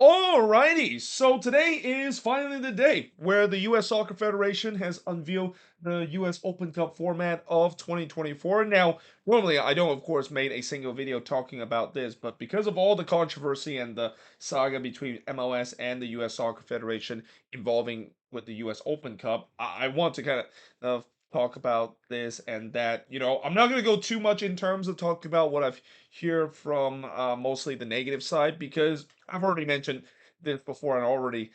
Alrighty, so today is finally the day where the U.S. Soccer Federation has unveiled the U.S. Open Cup format of 2024. Now, normally I don't, of course, made a single video talking about this, but because of all the controversy and the saga between MLS and the U.S. Soccer Federation involving with the U.S. Open Cup, I want to kind of talk about this and that. I'm not going to go too much in terms of talking about what I've hear from mostly the negative side because I've already mentioned this before and already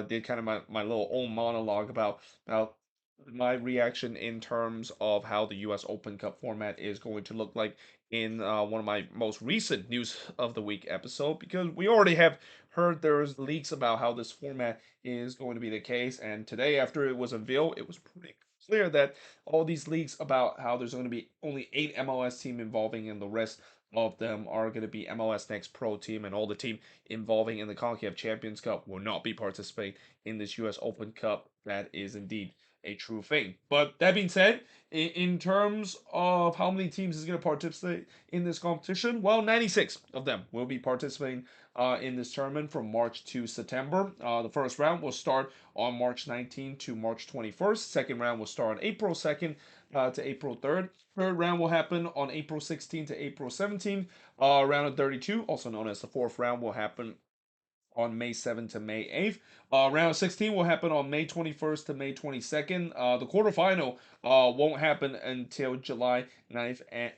did kind of my little own monologue about my reaction in terms of how the US Open Cup format is going to look like in one of my most recent news of the week episode, because we already have heard there's leaks about how this format is going to be the case, and today after it was unveiled it was pretty clear that all these leaks about how there's going to be only 8 MLS team involving and the rest of them are going to be MLS Next Pro team, and all the team involving in the CONCACAF Champions Cup will not be participating in this US Open Cup. That is indeed a true thing. But that being said, in terms of how many teams is going to participate in this competition, well, 96 of them will be participating in this tournament from March to September. The first round will start on March 19th to March 21st. Second round will start on April 2nd to April 3rd. Third round will happen on April 16th to April 17th. Round of 32, also known as the fourth round, will happen on May 7th to May 8th. Round of 16 will happen on May 21st to May 22nd. The quarterfinal won't happen until July 9th and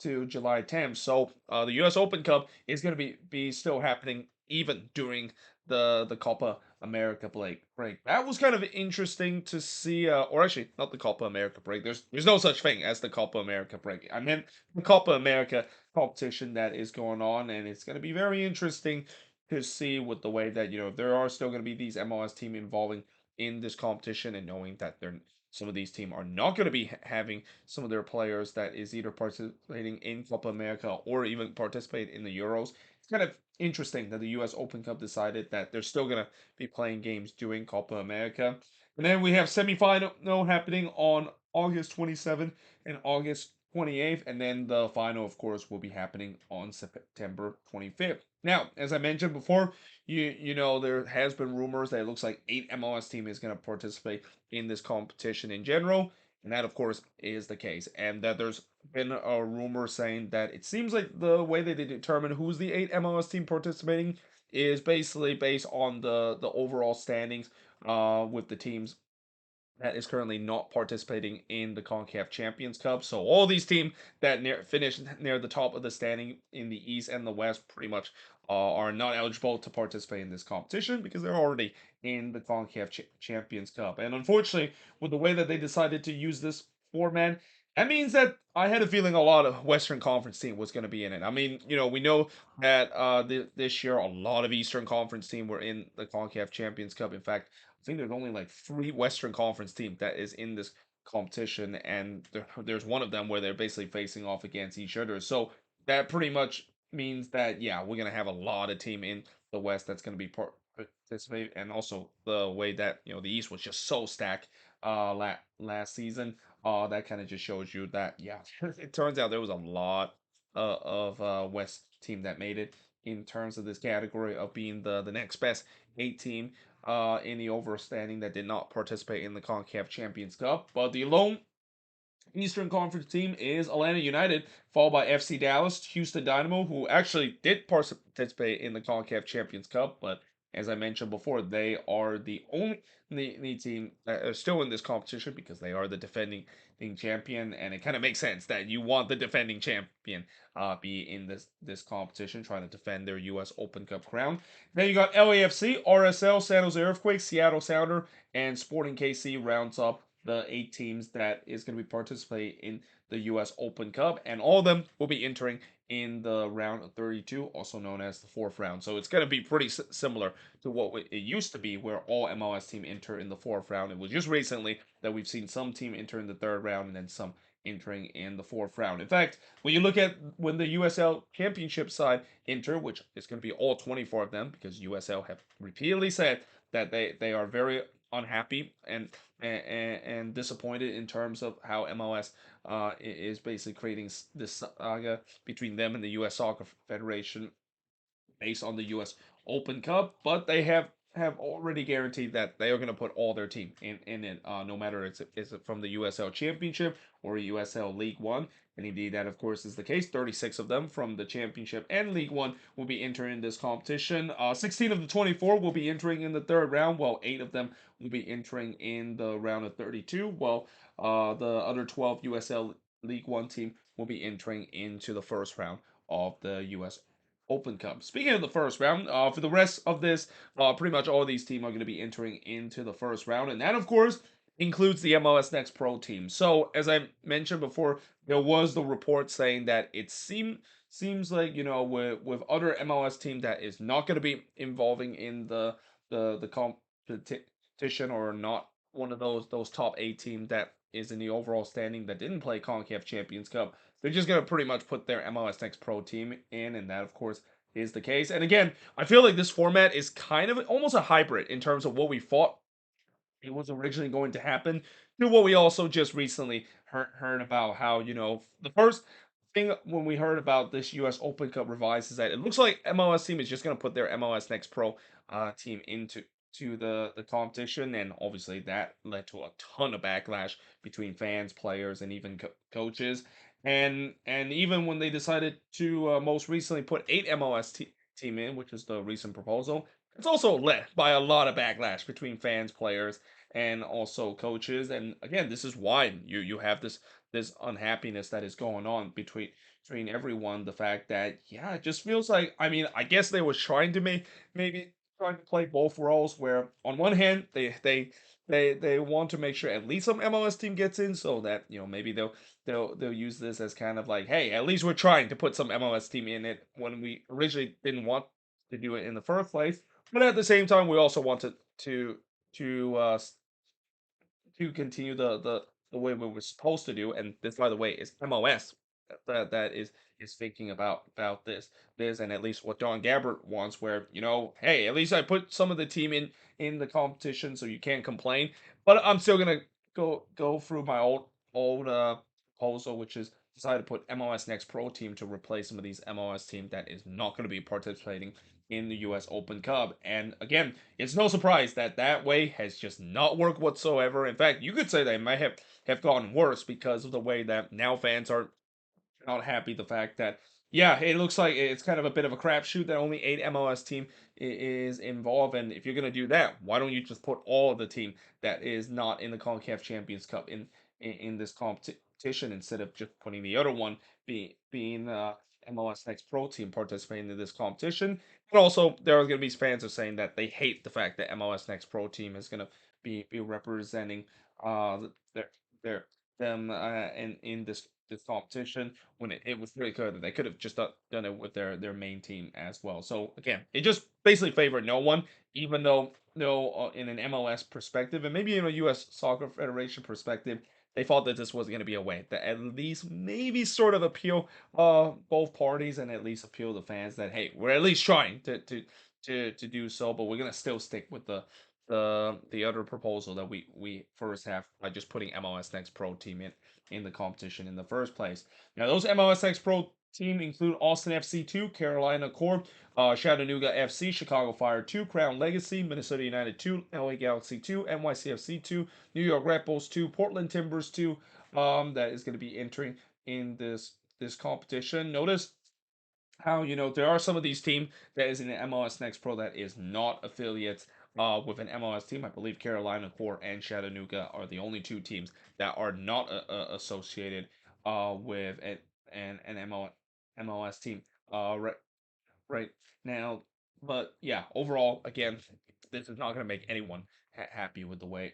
to July 10th. So the U.S. Open Cup is going to be still happening even during the Copa America break. That was kind of interesting to see, or actually not the Copa America break. There's no such thing as the Copa America break. I meant the Copa America competition that is going on, and it's going to be very interesting to see with the way that there are still going to be these MLS team involving in this competition, and knowing that some of these teams are not going to be having some of their players that is either participating in Copa America or even participate in the Euros. It's kind of interesting that the U.S. Open Cup decided that they're still going to be playing games during Copa America. And then we have semifinal happening on August 27th and August 28th, and then the final, of course, will be happening on September 25th. Now, as I mentioned before, there has been rumors that it looks like 8 MLS team is going to participate in this competition in general, and that of course is the case. And that there's been a rumor saying that it seems like the way that they determine who's the 8 MLS team participating is basically based on the overall standings with the teams that is currently not participating in the CONCACAF Champions Cup. So all these teams that finish near the top of the standing in the East and the West pretty much are not eligible to participate in this competition because they're already in the CONCACAF Champions Cup. And unfortunately, with the way that they decided to use this format, that means that I had a feeling a lot of Western Conference team was going to be in it. I mean, we know that this year a lot of Eastern Conference team were in the CONCACAF Champions Cup. In fact, I think there's only like 3 Western Conference teams that is in this competition, and there's one of them where they're basically facing off against each other. So that pretty much means that yeah, we're gonna have a lot of team in the West that's gonna be participate, and also the way that the East was just so stacked last season. That kind of just shows you that yeah, it turns out there was a lot of West team that made it in terms of this category of being the next best 8 team in the overall standing that did not participate in the CONCACAF Champions Cup. But the lone Eastern Conference team is Atlanta United, followed by FC Dallas, Houston Dynamo, who actually did participate in the CONCACAF Champions Cup, but as I mentioned before, they are the only the team that are still in this competition because they are the defending champion, and it kind of makes sense that you want the defending champion be in this competition, trying to defend their U.S. Open Cup crown. Then you got LAFC, RSL, San Jose Earthquakes, Seattle Sounder, and Sporting KC rounds up the 8 teams that is going to be participating in the U.S. Open Cup, and all of them will be entering in the round of 32, also known as the fourth round. So it's going to be pretty similar to what it used to be, where all MLS team enter in the fourth round. It was just recently that we've seen some team enter in the third round and then some entering in the fourth round. In fact, when you look at when the USL Championship side enter, which is going to be all 24 of them, because USL have repeatedly said that they are very unhappy and disappointed in terms of how MLS is basically creating this saga between them and the U.S. Soccer Federation. based on the U.S. Open Cup, but they have already guaranteed that they are going to put all their team in it, no matter it's from the USL Championship or USL League One. And indeed, that of course is the case. 36 of them from the Championship and League One will be entering this competition. 16 of the 24 will be entering in the third round, while 8 of them will be entering in the round of 32. While the other 12 USL League One team will be entering into the first round of the US Open Cup. Speaking of the first round, for the rest of this, pretty much all of these teams are going to be entering into the first round, and that, of course, includes the MLS Next Pro team. So, as I mentioned before, there was the report saying that seems like with other MLS team that is not going to be involving in the competition or not one of those top 8 team that is in the overall standing that didn't play CONCACAF Champions Cup. They're just gonna pretty much put their MLS Next Pro team in, and that of course is the case. And again, I feel like this format is kind of almost a hybrid in terms of what we thought it was originally going to happen to what we also just recently heard about how the first thing when we heard about this US Open Cup revised is that it looks like MLS team is just going to put their MLS Next Pro team into the competition, and obviously that led to a ton of backlash between fans, players, and even coaches. And even when they decided to most recently put 8 MLS team in, which is the recent proposal, it's also led by a lot of backlash between fans, players, and also coaches. And again, this is why you have this unhappiness that is going on between everyone. The fact that yeah, it just feels like, I mean, I guess they was trying to maybe trying to play both roles. Where on one hand they want to make sure at least some MLS team gets in, so that maybe they'll use this as kind of like, hey, at least we're trying to put some MLS team in it when we originally didn't want to do it in the first place. But at the same time, we also wanted to to continue the way we were supposed to do. And this, by the way, is MOS that is thinking about this, and at least what John Gabbert wants, where hey, at least I put some of the team in the competition, so you can't complain. But I'm still gonna go through my old proposal, which is decided to put MLS Next Pro team to replace some of these MLS team that is not going to be participating in the US Open Cup. And again, it's no surprise that that way has just not worked whatsoever. In fact, you could say they might have gotten worse because of the way that now fans are not happy. The fact that yeah, it looks like it's kind of a bit of a crapshoot that only 8 MLS team is involved. And if you're gonna do that, why don't you just put all of the team that is not in the CONCACAF Champions Cup in this competition, instead of just putting the other one being MLS Next Pro team participating in this competition? But also, there are going to be fans are saying that they hate the fact that MLS Next Pro team is going to be representing their their them in this competition, when it was really clear that they could have just done it with their main team as well. So again, it just basically favored no one, even though no in an MLS perspective and maybe in a U.S. Soccer Federation perspective, they thought that this was going to be a way that at least maybe sort of appeal both parties, and at least appeal the fans that hey, we're at least trying to do so, but we're gonna still stick with the other proposal that we first have by just putting MLS Next Pro team in the competition in the first place. Now those MLS Next Pro team include Austin FC 2, Carolina Corp, Chattanooga FC, Chicago Fire 2, Crown Legacy, Minnesota United 2, LA Galaxy 2, NYCFC 2, New York Red Bulls 2, Portland Timbers 2. That is going to be entering in this competition. Notice how there are some of these teams that is in the MLS Next Pro that is not affiliates with an MLS team. I believe Carolina Core and Chattanooga are the only 2 teams that are not associated with an MLS team right right now. But yeah, overall, again, this is not going to make anyone happy with the way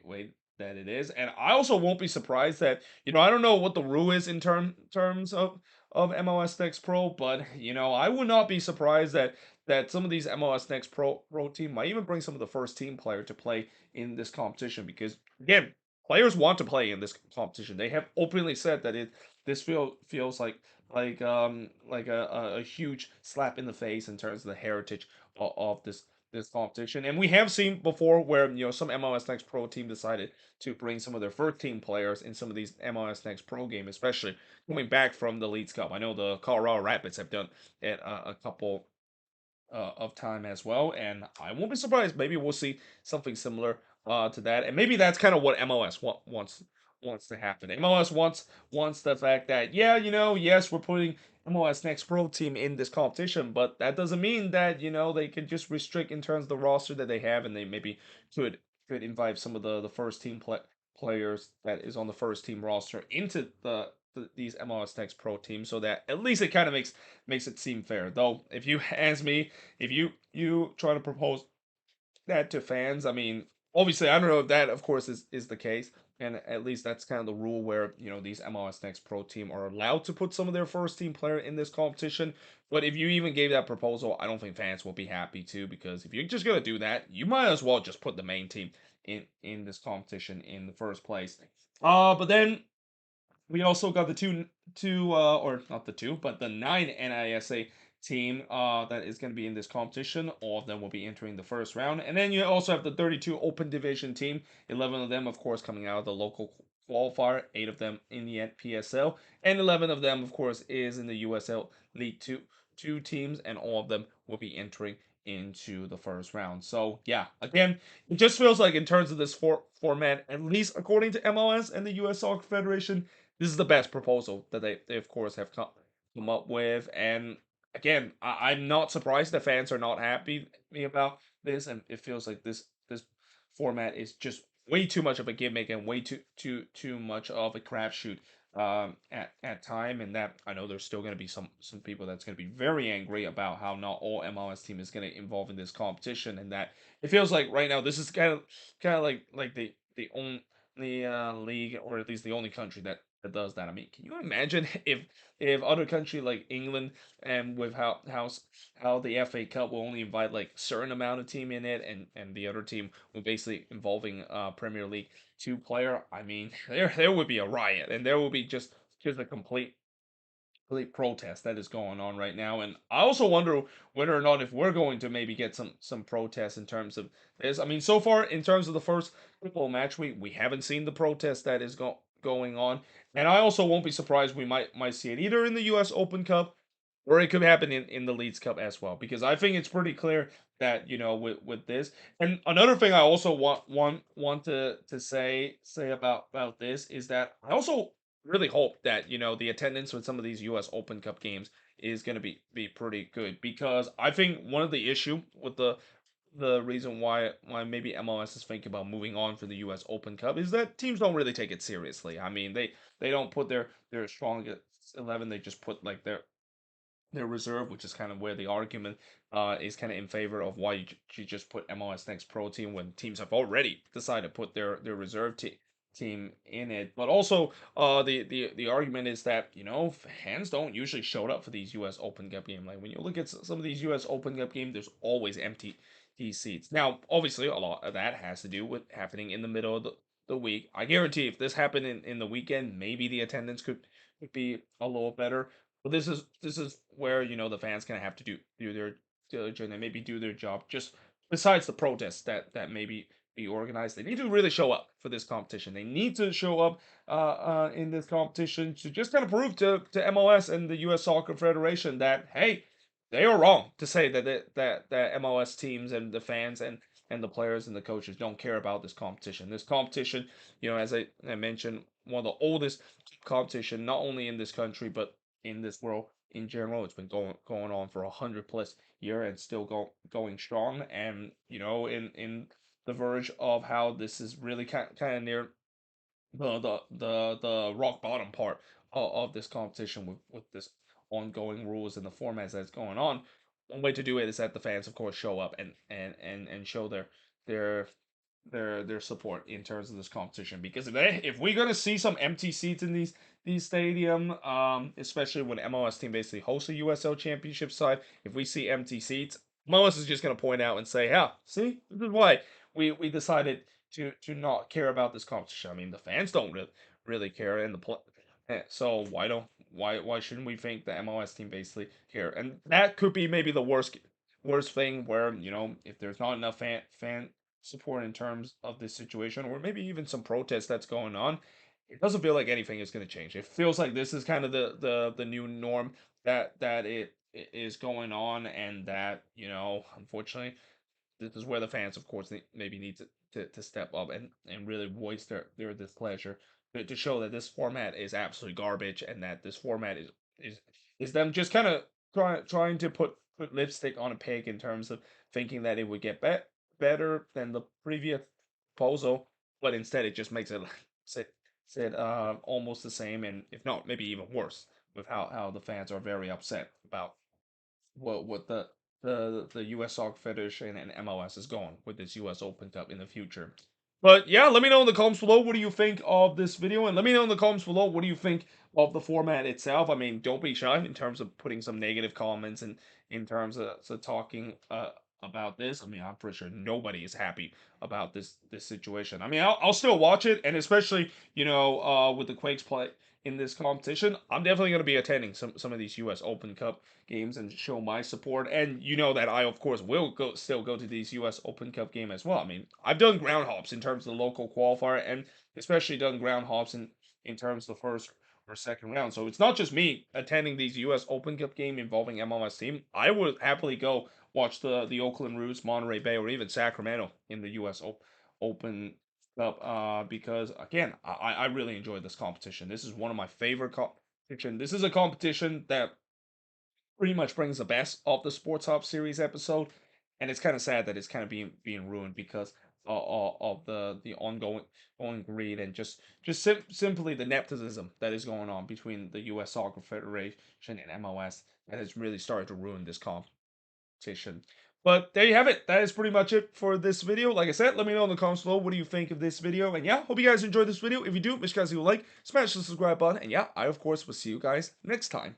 that it is. And I also won't be surprised that I don't know what the rule is in terms of MLS Next Pro, but I would not be surprised that some of these MLS Next Pro team might even bring some of the first team player to play in this competition, because again, players want to play in this competition. They have openly said that this feels like a huge slap in the face in terms of the heritage of this competition. And we have seen before where some MLS Next Pro team decided to bring some of their first team players in some of these MLS Next Pro games, especially coming back from the Leagues Cup. I know the Colorado Rapids have done it a of time as well, and I won't be surprised. Maybe we'll see something similar to that, and maybe that's kind of what MLS wants to happen. MLS wants the fact that, yeah, yes, we're putting MLS Next Pro team in this competition, but that doesn't mean that they can just restrict in terms of the roster that they have, and they maybe could invite some of the first team players that is on the first team roster into these MLS Next Pro teams, so that at least it kind of makes it seem fair. Though, if you ask me, if you try to propose that to fans, I mean, obviously, I don't know if that, of course, is the case, and at least that's kind of the rule where these MLS Next Pro team are allowed to put some of their first team player in this competition. But if you even gave that proposal, I don't think fans will be happy too, because if you're just gonna do that, you might as well just put the main team in this competition in the first place. But then we also got the or not the two, but the nine NISA team that is going to be in this competition. All of them will be entering the first round, and then you also have the 32 Open Division team. 11 of them, of course, coming out of the local qualifier. 8 of them in the PSL, and 11 of them, of course, is in the USL League Two teams, and all of them will be entering into the first round. So yeah, again, it just feels like in terms of this format, at least according to MLS and the US Soccer Federation, this is the best proposal that they of course have come up with. And again, I'm not surprised the fans are not happy about this, and it feels like this format is just way too much of a gimmick and way too much of a crapshoot at time. And that, I know there's still going to be some people that's going to be very angry about how not all MLS team is going to involve in this competition, and that it feels like right now this is kind of like the only league, or at least the only country that does that. I mean, can you imagine if other country like England, and with how the FA Cup will only invite like certain amount of team in it, and the other team will basically involving Premier League two player. I mean, there would be a riot, and there will be just a complete protest that is going on right now. And I also wonder whether or not if we're going to maybe get some protests in terms of this. I mean, so far in terms of the first football match, we haven't seen the protest that is going on. And I also won't be surprised we might see it either in the US Open Cup, or it could happen in the Leeds Cup as well, because I think it's pretty clear that with this. And another thing I also want to say about this is that I also really hope that the attendance with some of these US Open Cup games is going to be pretty good, because I think one of the issue with the reason why maybe MLS is thinking about moving on for the US Open Cup is that teams don't really take it seriously. I mean, they don't put their strongest 11, they just put like their reserve, which is kind of where the argument is kind of in favor of why you just put MLS Next Pro team when teams have already decided to put their reserve team in it. But also, the argument is that fans don't usually show up for these U.S. Open Cup game. Like when you look at some of these U.S. Open Cup games, there's always empty seats. Now, obviously, a lot of that has to do with happening in the middle of the week. I guarantee if this happened in the weekend, maybe the attendance could be a little better. But this is where the fans kind of have to do their diligence and maybe do their job. Just besides the protests that maybe be organized, they need to really show up for this competition. They need to show up in this competition to just kind of prove to MLS and the U.S. Soccer Federation that, hey, they are wrong to say that MLS teams and the fans and the players and the coaches don't care about this competition. This competition, as I mentioned, one of the oldest competition, not only in this country but in this world in general. It's been going on for 100 plus year and still going strong. And in the verge of how this is really kind of near the rock bottom part of this competition with this ongoing rules and the formats that's going on. One way to do it is that the fans, of course, show up and show their their support in terms of this competition. Because if we're gonna see some empty seats in these stadium, especially when MLS team basically hosts a USL Championship side, if we see empty seats, MLS is just gonna point out and say, "Yeah, see, this is why we decided to not care about this competition." I mean, the fans don't really care, and so why shouldn't we think the MLS team basically care? And that could be maybe the worst thing, where if there's not enough fan support in terms of this situation, or maybe even some protest that's going on, it doesn't feel like anything is going to change. It feels like this is kind of the new norm that is going on, and that, unfortunately, this is where the fans, of course, maybe need to step up and really voice their displeasure to show that this format is absolutely garbage, and that this format is is them just kind of trying to put lipstick on a pig in terms of thinking that it would get better than the previous proposal, but instead it just makes it sit almost the same, and if not, maybe even worse, with how the fans are very upset about what the U.S. Soccer Federation and MLS is going with this U.S. Open Cup in the future. But yeah, let me know in the comments below what do you think of this video, and let me know in the comments below what do you think of the format itself. I mean, don't be shy in terms of putting some negative comments and in terms of talking about this. I mean, I'm pretty sure nobody is happy about this situation. I mean, I'll still watch it, and especially with the Quakes play in this competition, I'm definitely going to be attending some of these U.S. Open Cup games and show my support. And you know that I, of course, will still go to these U.S. Open Cup game as well. I mean, I've done ground hops in terms of the local qualifier, and especially done ground hops in terms of the first or second round. So it's not just me attending these U.S. Open Cup game involving MLS team. I would happily go watch the Oakland Roots, Monterey Bay, or even Sacramento in the U.S. Open Cup. Because again, I really enjoy this competition. This is one of my favorite competition. This is a competition that pretty much brings the best of the Sports Hub series episode, and it's kind of sad that it's kind of being ruined because of the ongoing greed and simply the nepotism that is going on between the U.S. Soccer Federation and MLS that has really started to ruin this competition. But there you have it. That is pretty much it for this video. Like I said, let me know in the comments below what do you think of this video. And yeah, hope you guys enjoyed this video. If you do, make sure you guys leave a like, smash the subscribe button, and yeah, I of course will see you guys next time.